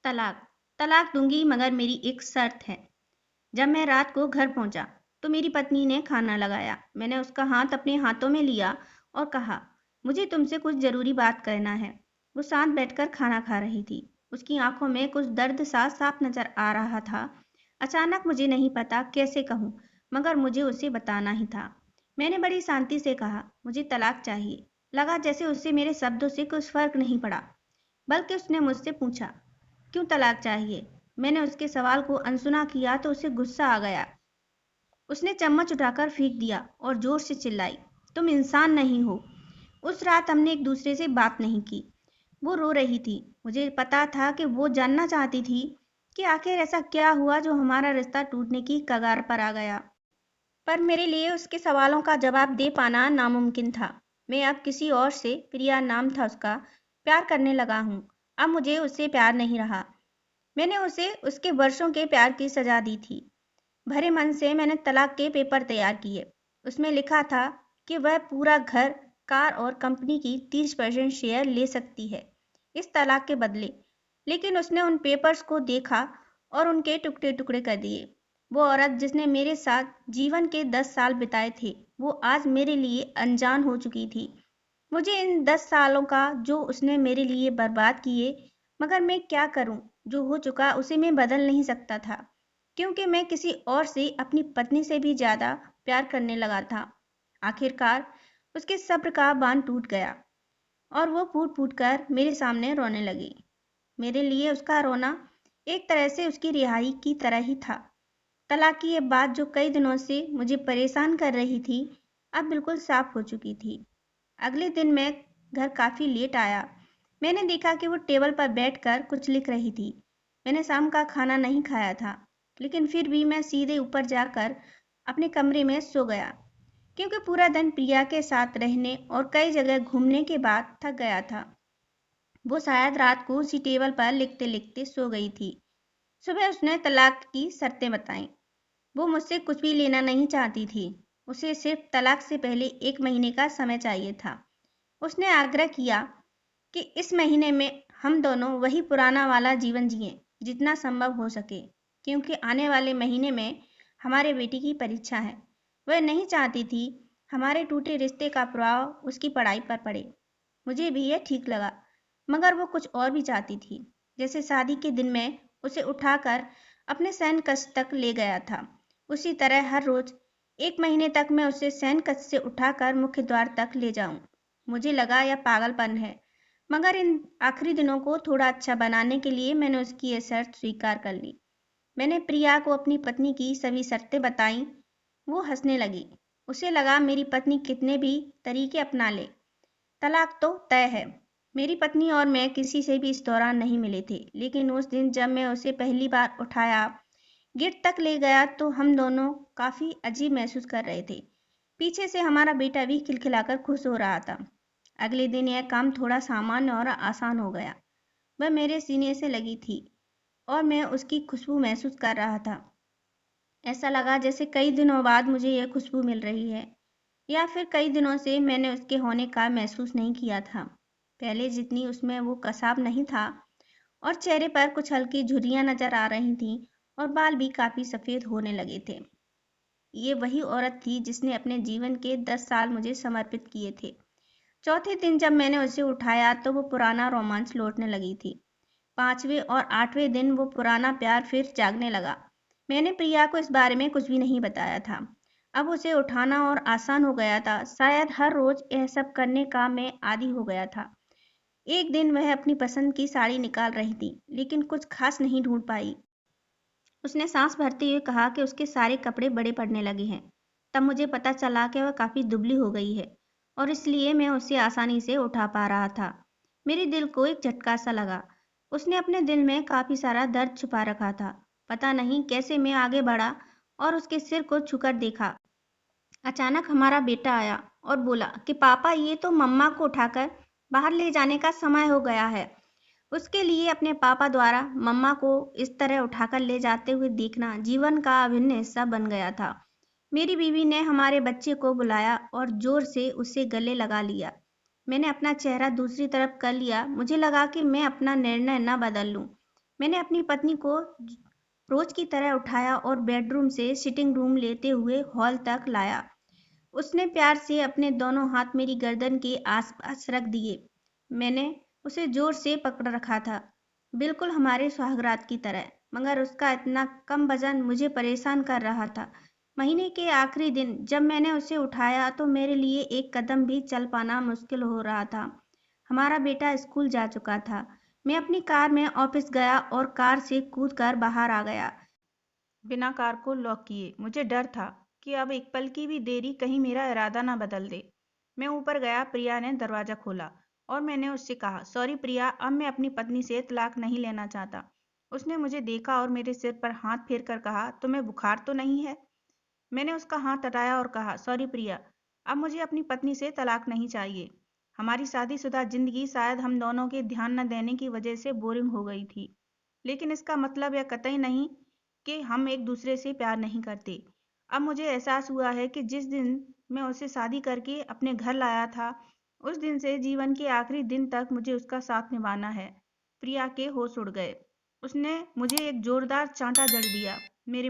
तलाक तलाक दूंगी मगर मेरी एक शर्त है। जब मैं रात को घर पहुंचा तो मेरी पत्नी ने खाना लगाया। मैंने उसका हाथ अपने हाथों में लिया और कहा, मुझे तुमसे कुछ जरूरी बात करना है। वो साथ बैठकर खाना खा रही थी। उसकी आंखों में कुछ दर्द सा साफ नजर आ रहा था। अचानक मुझे नहीं पता कैसे कहूँ, मगर मुझे उसे बताना ही था। मैंने बड़ी शांति से कहा, मुझे तलाक चाहिए। लगा जैसे उससे मेरे शब्दों से कुछ फर्क नहीं पड़ा, बल्कि उसने मुझसे पूछा, क्यों तलाक चाहिए। मैंने उसके सवाल को अनसुना किया तो उसे गुस्सा आ गया। उसने चम्मच उठाकर फेंक दिया और जोर से चिल्लाई, तुम इंसान नहीं हो। उस रात हमने एक दूसरे से बात नहीं की। वो रो रही थी। मुझे पता था कि वो जानना चाहती थी कि आखिर ऐसा क्या हुआ जो हमारा रिश्ता टूटने की कगार पर आ गया। पर मेरे लिए उसके सवालों का जवाब दे पाना नामुमकिन था। मैं अब किसी और से, प्रिया नाम था उसका, प्यार करने लगा हूँ। अब मुझे उससे प्यार नहीं रहा। मैंने उसे उसके वर्षों के प्यार की सजा दी थी। भरे मन से मैंने तलाक के पेपर तैयार किए। उसमें लिखा था कि वह पूरा घर, कार और कंपनी की 30% शेयर ले सकती है इस तलाक के बदले। लेकिन उसने उन पेपर्स को देखा और उनके टुकड़े टुकड़े कर दिए। वो औरत जिसने मेरे साथ जीवन के 10 साल बिताए थे, वो आज मेरे लिए अनजान हो चुकी थी। मुझे इन 10 सालों का जो उसने मेरे लिए बर्बाद किए, मगर मैं क्या करूं। जो हो चुका उसे मैं बदल नहीं सकता था, क्योंकि मैं किसी और से, अपनी पत्नी से भी ज्यादा प्यार करने लगा था। आखिरकार उसके सब्र का बांध टूट गया और वो फूट फूट कर मेरे सामने रोने लगी। मेरे लिए उसका रोना एक तरह से उसकी रिहाई की तरह ही था। तलाक की ये बात जो कई दिनों से मुझे परेशान कर रही थी, अब बिल्कुल साफ हो चुकी थी। अगले दिन मैं घर काफी लेट आया। मैंने देखा कि वो टेबल पर बैठकर कुछ लिख रही थी। मैंने शाम का खाना नहीं खाया था, लेकिन फिर भी मैं सीधे ऊपर जाकर अपने कमरे में सो गया, क्योंकि पूरा दिन प्रिया के साथ रहने और कई जगह घूमने के बाद थक गया था। वो शायद रात को उसी टेबल पर लिखते लिखते सो गई थी। सुबह उसने तलाक की शर्तें बताई। वो मुझसे कुछ भी लेना नहीं चाहती थी। उसे सिर्फ तलाक से पहले 1 महीने का समय चाहिए था। उसने आग्रह किया कि इस महीने में हम दोनों वही पुराना वाला जीवन जिएं, जितना संभव हो सके, क्योंकि आने वाले महीने में हमारे बेटी की परीक्षा है। वह नहीं चाहती थी हमारे टूटे रिश्ते का प्रभाव उसकी पढ़ाई पर पड़े। मुझे भी यह ठीक लगा, मगर वो कुछ और भी चाहती थी। जैसे शादी के दिन में उसे उठाकर अपने शयन कक्ष तक ले गया था, उसी तरह हर रोज 1 महीने तक मैं उसे शयन कक्ष से उठाकर मुख्य द्वार तक ले जाऊं। मुझे लगा यह पागलपन है, मगर इन आखिरी दिनों को थोड़ा अच्छा बनाने के लिए मैंने उसकी यह शर्त स्वीकार कर ली। मैंने प्रिया को अपनी पत्नी की सभी शर्तें बताईं। वो हंसने लगी। उसे लगा मेरी पत्नी कितने भी तरीके अपना ले, तलाक तो तय है। मेरी पत्नी और मैं किसी से भी इस दौरान नहीं मिले थे, लेकिन उस दिन जब मैं उसे पहली बार उठाया, गेट तक ले गया, तो हम दोनों काफी अजीब महसूस कर रहे थे। पीछे से हमारा बेटा भी खिलखिलाकर खुश हो रहा था। अगले दिन यह काम थोड़ा सामान्य और आसान हो गया। वह मेरे सीने से लगी थी और मैं उसकी खुशबू महसूस कर रहा था। ऐसा लगा जैसे कई दिनों बाद मुझे यह खुशबू मिल रही है, या फिर कई दिनों से मैंने उसके होने का महसूस नहीं किया था। पहले जितनी उसमें वो कसाव नहीं था, और चेहरे पर कुछ हल्की झुर्रियां नजर आ रही थीं और बाल भी काफी सफेद होने लगे थे। ये वही औरत थी जिसने अपने जीवन के 10 साल मुझे समर्पित किए थे। चौथे दिन जब मैंने उसे उठाया तो वो पुराना रोमांच लौटने लगी थी। 5वें और 8वें दिन वो पुराना प्यार फिर जागने लगा। मैंने प्रिया को इस बारे में कुछ भी नहीं बताया था। अब उसे उठाना और आसान हो गया था। शायद हर रोज यह सब करने का मैं आदी हो गया था। एक दिन वह अपनी पसंद की साड़ी निकाल रही थी, लेकिन कुछ खास नहीं ढूंढ पाई। उसने सांस भरते हुए कहा कि उसके सारे कपड़े बड़े पड़ने लगे हैं। तब मुझे पता चला कि वह काफी दुबली हो गई है और इसलिए मैं उसे आसानी से उठा पा रहा था। मेरे दिल को एक झटका सा लगा। उसने अपने दिल में काफी सारा दर्द छुपा रखा था। पता नहीं कैसे मैं आगे बढ़ा और उसके सिर को छूकर देखा। अचानक हमारा बेटा आया और बोला कि पापा, ये तो मम्मा को उठाकर बाहर ले जाने का समय हो गया है। उसके लिए अपने पापा द्वारा मम्मा को इस तरह उठाकर ले जाते हुए देखना जीवन का अभिन्न हिस्सा बन गया था। मेरी बीवी ने हमारे बच्चे को बुलाया और जोर से उसे गले लगा लिया। मैंने अपना चेहरा दूसरी तरफ कर लिया। मुझे लगा कि मैं अपना निर्णय न बदल लूं, मैंने अपनी पत्नी को रोज की तरह उठाया और बेडरूम से सिटिंग रूम लेते हुए हॉल तक लाया। उसने प्यार से अपने दोनों हाथ मेरी गर्दन के आसपास रख दिए। मैंने उसे जोर से पकड़ रखा था, बिल्कुल हमारे सुहागरात की तरह, मगर उसका इतना कम वजन मुझे परेशान कर रहा था। महीने के आखिरी दिन जब मैंने उसे उठाया तो मेरे लिए एक कदम भी चल पाना मुश्किल हो रहा था। हमारा बेटा स्कूल जा चुका था। मैं अपनी कार में ऑफिस गया और कार से कूदकर बाहर आ गया, बिना कार को लॉक किए। मुझे डर था कि अब एक पल की भी देरी कहीं मेरा इरादा ना बदल दे। मैं ऊपर गया, प्रिया ने दरवाज़ा खोला और मैंने उससे कहा, सॉरी प्रिया, अब मैं अपनी पत्नी से तलाक नहीं लेना चाहता। उसने मुझे देखा और मेरे सिर पर हाथ फेर कर कहा, तुम्हें बुखार तो नहीं है? मैंने उसका हाथ हटाया और कहा, सॉरी प्रिया, अब मुझे अपनी पत्नी से तलाक नहीं चाहिए। हमारी शादीशुदा जिंदगी शायद हम दोनों के ध्यान न देने की वजह से बोरिंग हो गई थी, लेकिन इसका मतलब यह कतई नहीं कि हम एक दूसरे से प्यार नहीं करते। अब मुझे एहसास हुआ है कि जिस दिन मैं उसे शादी करके अपने घर लाया था, उस दिन से जीवन के आखिरी दिन तक मुझे उसका साथ निभाना है। प्रिया के होश उड़ गए। उसने मुझे एक जोरदार चांटा जड़ दिया। मेरे